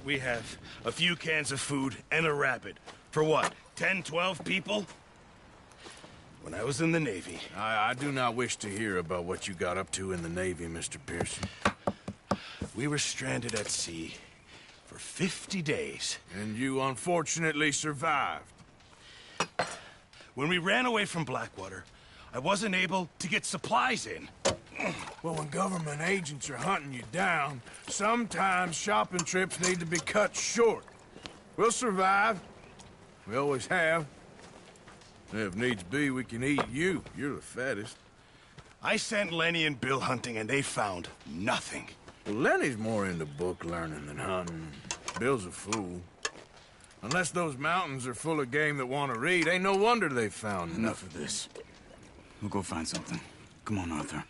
We have a few cans of food and a rabbit. For what, 10, 12 people? When I was in the Navy... I do not wish to hear about what you got up to in the Navy, Mr. Pearson. We were stranded at sea for 50 days. And you unfortunately survived. When we ran away from Blackwater, I wasn't able to get supplies in. Well, when government agents are hunting you down, sometimes shopping trips need to be cut short. We'll survive. We always have. If needs be, we can eat you. You're the fattest. I sent Lenny and Bill hunting, and they found nothing. Well, Lenny's more into book learning than hunting. Bill's a fool. Unless those mountains are full of game that want to read, ain't no wonder they found Enough of this. We'll go find something. Come on, Arthur.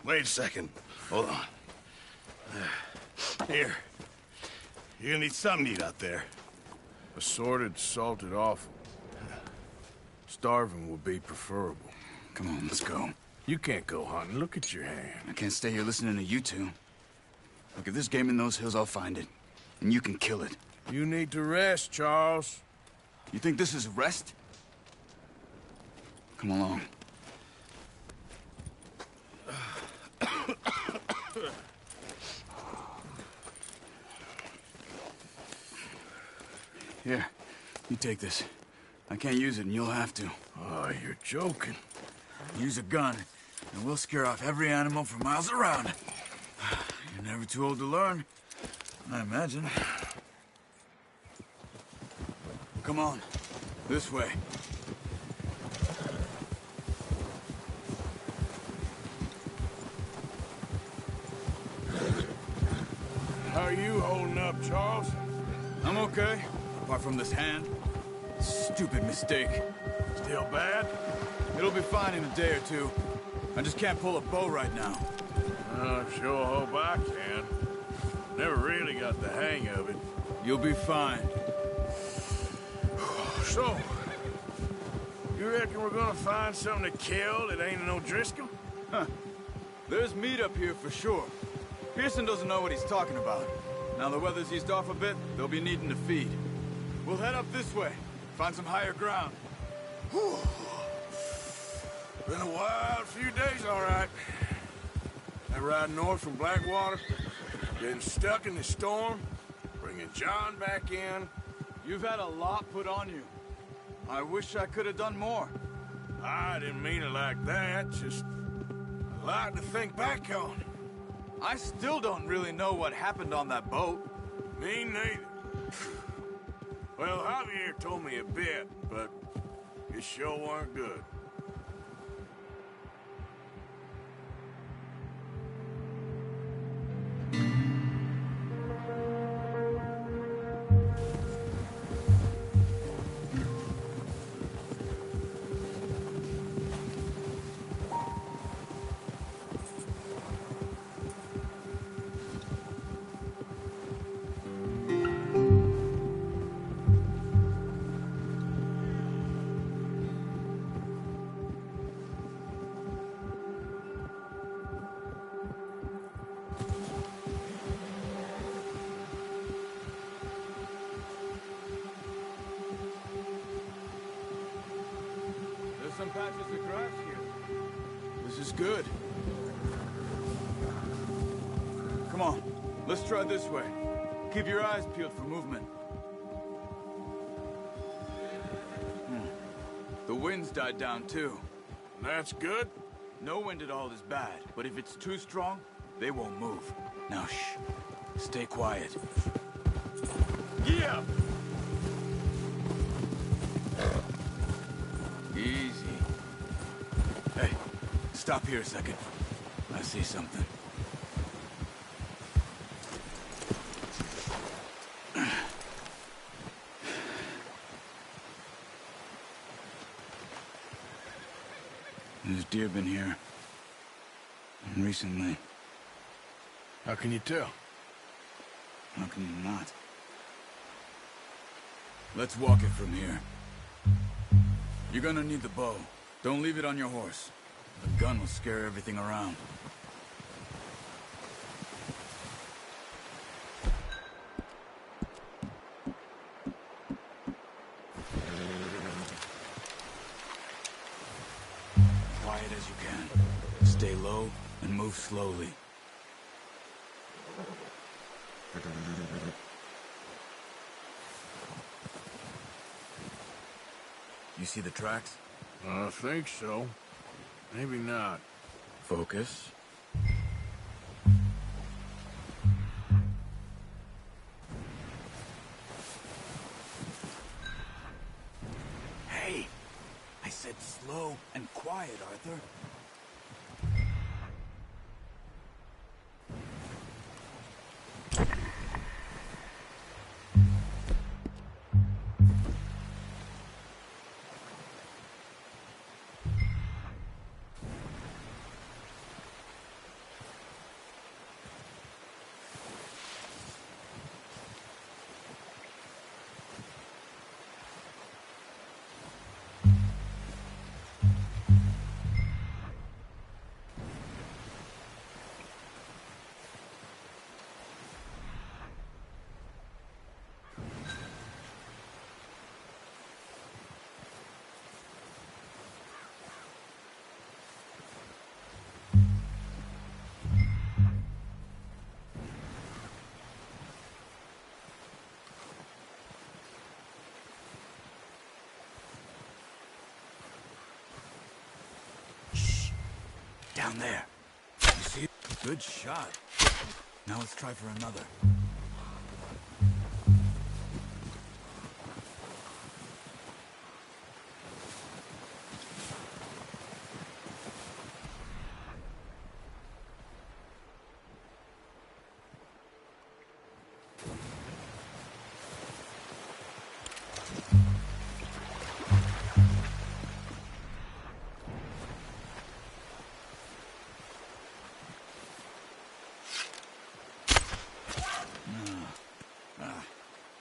Wait a second. Hold on. Here. You're gonna need something to eat out there. Assorted, salted offal. Starving would be preferable. Come on, let's go. You can't go hunting. Look at your hand. I can't stay here listening to you two. Look, if there's game in those hills, I'll find it. And you can kill it. You need to rest, Charles. You think this is rest? Come along. Here, you take this. I can't use it, and you'll have to. Oh, you're joking. Use a gun, and we'll scare off every animal for miles around. You're never too old to learn, I imagine. Come on, this way. How are you holding up, Charles? I'm okay, apart from this hand. Stupid mistake. Still bad? It'll be fine in a day or two. I just can't pull a bow right now. I sure hope I can. Never really got the hang of it. You'll be fine. So, you reckon we're gonna find something to kill that ain't no Driscoll? Huh. There's meat up here for sure. Pearson doesn't know what he's talking about. Now the weather's eased off a bit, they'll be needing to feed. We'll head up this way, find some higher ground. Whew. Been a wild few days, all right. That ride north from Blackwater, getting stuck in the storm, bringing John back in. You've had a lot put on you. I wish I could have done more. I didn't mean it like that, just a lot to think back on. I still don't really know what happened on that boat. Me neither. Well, Javier told me a bit, but it sure weren't good. Some patches of grass here. This is good. Come on, let's try this way. Keep your eyes peeled for movement. The wind's died down too. That's good. No wind at all is bad, but if it's too strong, they won't move. Now shh, stay quiet. Yeah! Easy. Hey, stop here a second. I see something. There's deer been here. And recently. How can you tell? How can you not? Let's walk it from here. You're gonna need the bow. Don't leave it on your horse. The gun will scare everything around. Quiet as you can. Stay low and move slowly. You see the tracks? I think so. Maybe not. Focus. Hey! I said slow and quiet, Arthur. Down there. You see it? Good shot. Now let's try for another.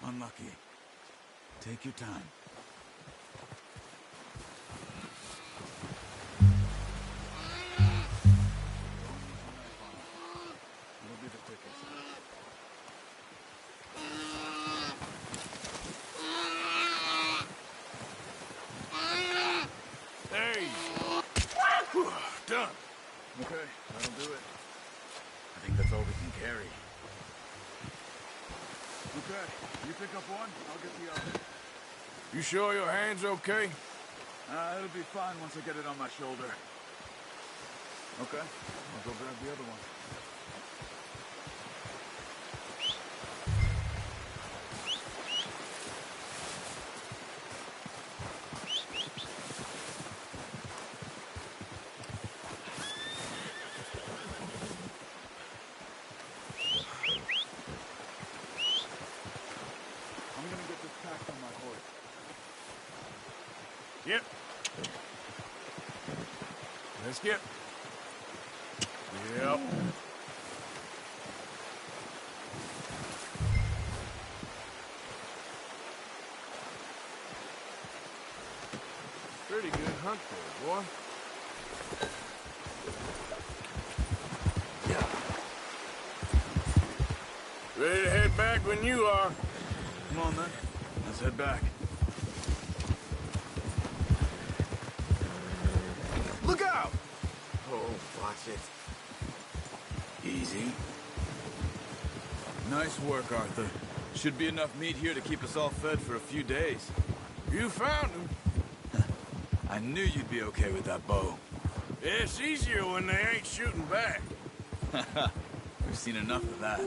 Unlucky. Take your time. It'll be the quickest. There you go. Done. Okay, that'll do it. I think that's all we can carry. Okay, you pick up one, I'll get the other. You sure your hand's okay? It'll be fine once I get it on my shoulder. Okay, I'll go grab the other one. I'm gonna get this packed on my horse. Yep. Let's get. Yep. Pretty good hunt there, boy. Ready to head back when you are. Come on then, let's head back. Look out! Oh, watch it. Easy. Nice work, Arthur. Should be enough meat here to keep us all fed for a few days. You found him. I knew you'd be okay with that bow. It's easier when they ain't shooting back. We've seen enough of that.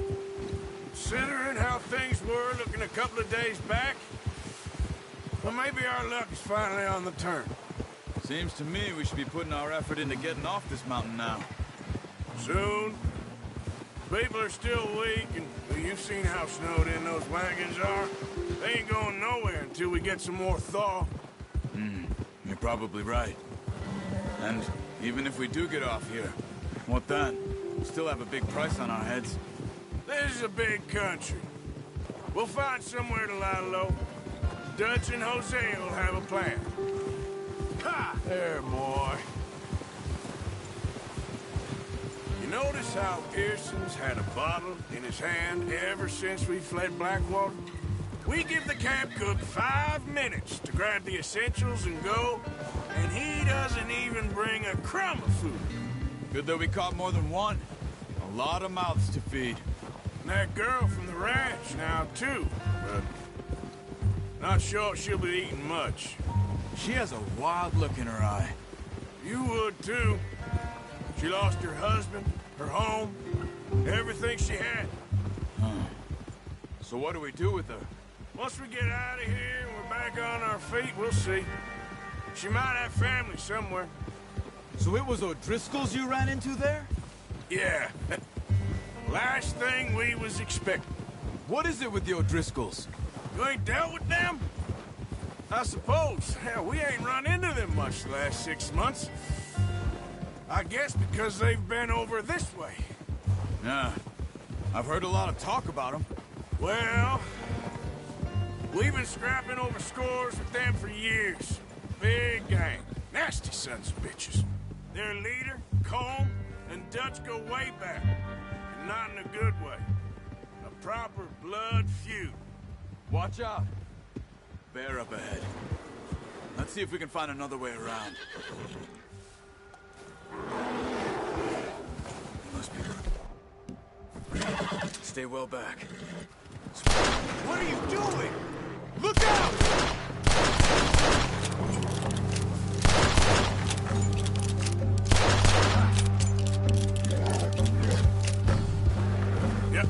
Considering how things were looking a couple of days back, well, maybe our luck is finally on the turn. Seems to me we should be putting our effort into getting off this mountain now. Soon. People are still weak, and well, you've seen how snowed in those wagons are. They ain't going nowhere until we get some more thaw. You're probably right. And Even if we do get off here, what then? We still have a big price on our heads. This is a big country. We'll find somewhere to lie low. Dutch and Hosea will have a plan. Ha! There, boy. You notice how Pearson's had a bottle in his hand ever since we fled Blackwater? We give the camp cook 5 minutes to grab the essentials and go, and he doesn't even bring a crumb of food. Good that we caught more than one. A lot of mouths to feed. And that girl from the ranch now, too, but not sure she'll be eating much. She has a wild look in her eye. You would, too. She lost her husband, her home, everything she had. So what do we do with her? Once we get out of here and we're back on our feet, we'll see. She might have family somewhere. So it was O'Driscoll's you ran into there? Yeah. Last thing we was expecting. What is it with the O'Driscolls? You ain't dealt with them? I suppose. Hell, we ain't run into them much the last 6 months. I guess because they've been over this way. Yeah. I've heard a lot of talk about them. Well, we've been scrapping over scores with them for years. Big gang. Nasty sons of bitches. Their leader, Colm, and Dutch go way back. And not in a good way. A proper blood feud. Watch out. Bear up ahead. Let's see if we can find another way around. Must be. Stay well back. What are you doing? Look out! Yep.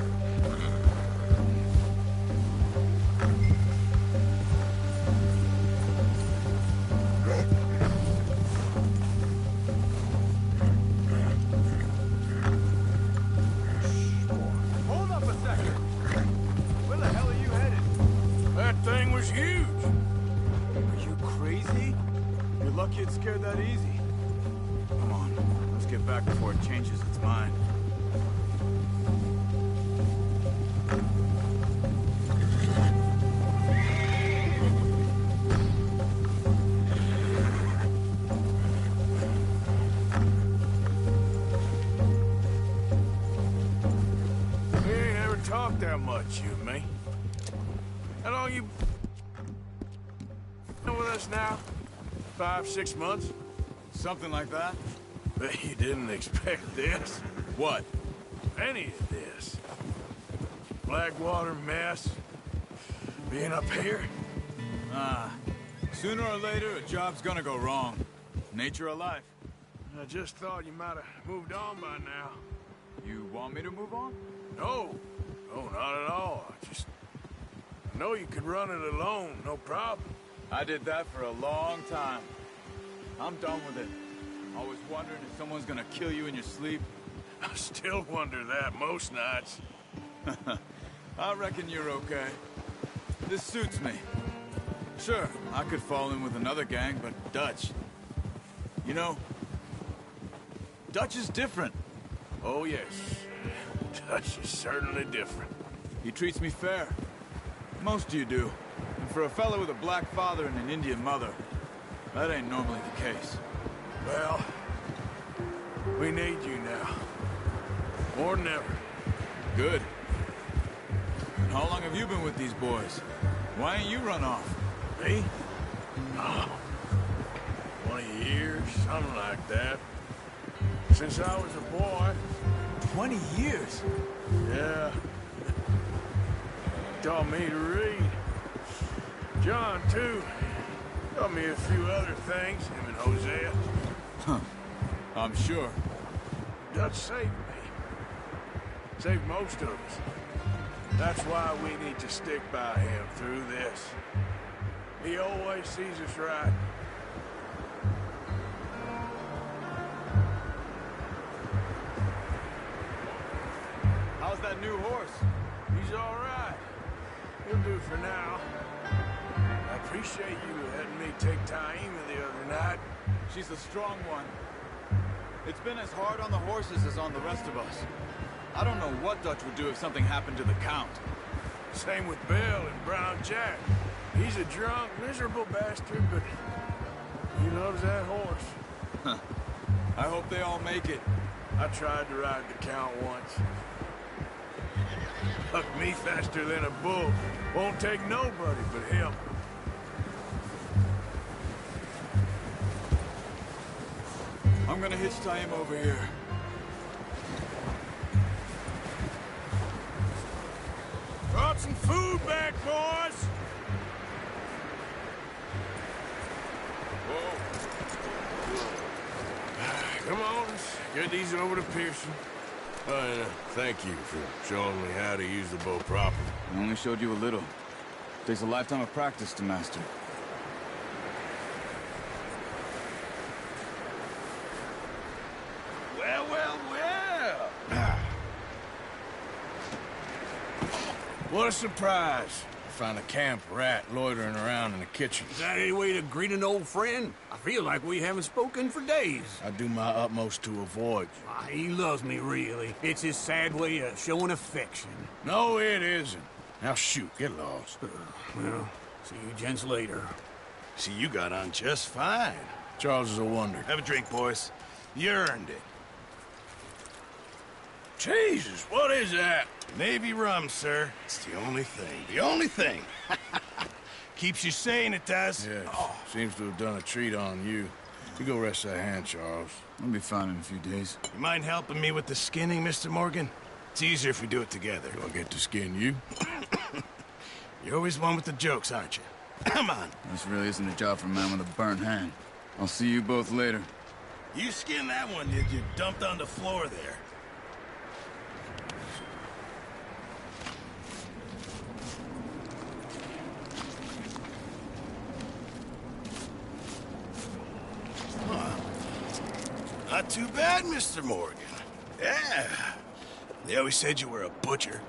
Hold up a second. Where the hell are you headed? That thing was huge. Are you crazy? You're lucky it scared that easy. Come on, let's get back before it changes its mind. We ain't ever talked that much, you and me. How long you been with us now? 5, 6 months? Something like that? Bet you didn't expect this. What? Any of this. Blackwater mess. Being up here. Sooner or later, a job's gonna go wrong. Nature of life. I just thought you might have moved on by now. You want me to move on? No. No, not at all. I know you could run it alone, no problem. I did that for a long time. I'm done with it. Always wondering if someone's gonna kill you in your sleep. I still wonder that most nights. I reckon you're okay. This suits me. Sure, I could fall in with another gang, but Dutch... You know, Dutch is different. Oh, yes. Dutch is certainly different. He treats me fair. Most of you do. And for a fellow with a black father and an Indian mother, that ain't normally the case. Well, we need you now. More than ever. Good. And how long have you been with these boys? Why ain't you run off? Me? Oh, 20 years, something like that. Since I was a boy. 20 years? Yeah. Taught me to read. John, too. Taught me a few other things, him and Hosea. Huh. I'm sure. Dutch saved me. Saved most of us. That's why we need to stick by him through this. He always sees us right. How's that new horse? He's all right. He'll do for now. I appreciate you letting me take Taima the other night. She's a strong one. It's been as hard on the horses as on the rest of us. I don't know what Dutch would do if something happened to the Count. Same with Bill and Brown Jack. He's a drunk, miserable bastard, but he loves that horse. Huh. I hope they all make it. I tried to ride the Count once. Hucked me faster than a bull. Won't take nobody but him. I'm gonna hitch tie him over here. Brought some food back, boys! Whoa. Come on, let's get these over to Pearson. Thank you for showing me how to use the bow properly. I only showed you a little. Takes a lifetime of practice to master. Well, well, well! What a surprise. Found a camp rat loitering around in the kitchen. Is that any way to greet an old friend? I feel like we haven't spoken for days. I do my utmost to avoid you. He loves me, really. It's his sad way of showing affection. No, it isn't. Now shoot, get lost. Well, see you gents later. See, you got on just fine. Charles is a wonder. Have a drink, boys. You earned it. Jesus, what is that? Navy rum, sir. It's the only thing. The only thing. Keeps you sane, it does. Yes, seems to have done a treat on you. You go rest that hand, Charles. I'll be fine in a few days. You mind helping me with the skinning, Mr. Morgan? It's easier if we do it together. Do I get to skin you? You're always one with the jokes, aren't you? Come on. This really isn't a job for a man with a burnt hand. I'll see you both later. You skinned that one, did you? Dumped on the floor there. Not too bad, Mr. Morgan. Yeah. They always said you were a butcher.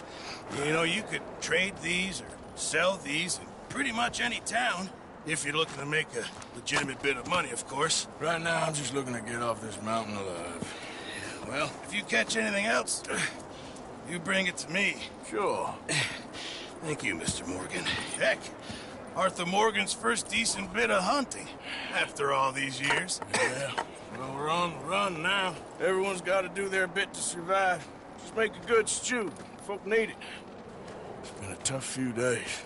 You know, you could trade these or sell these in pretty much any town. If you're looking to make a legitimate bit of money, of course. Right now, I'm just looking to get off this mountain alive. Yeah, well, if you catch anything else, you bring it to me. Sure. Thank you, Mr. Morgan. Heck, Arthur Morgan's first decent bit of hunting after all these years. Yeah. Well, we're on the run now. Everyone's got to do their bit to survive. Just make a good stew. Folk need it. It's been a tough few days.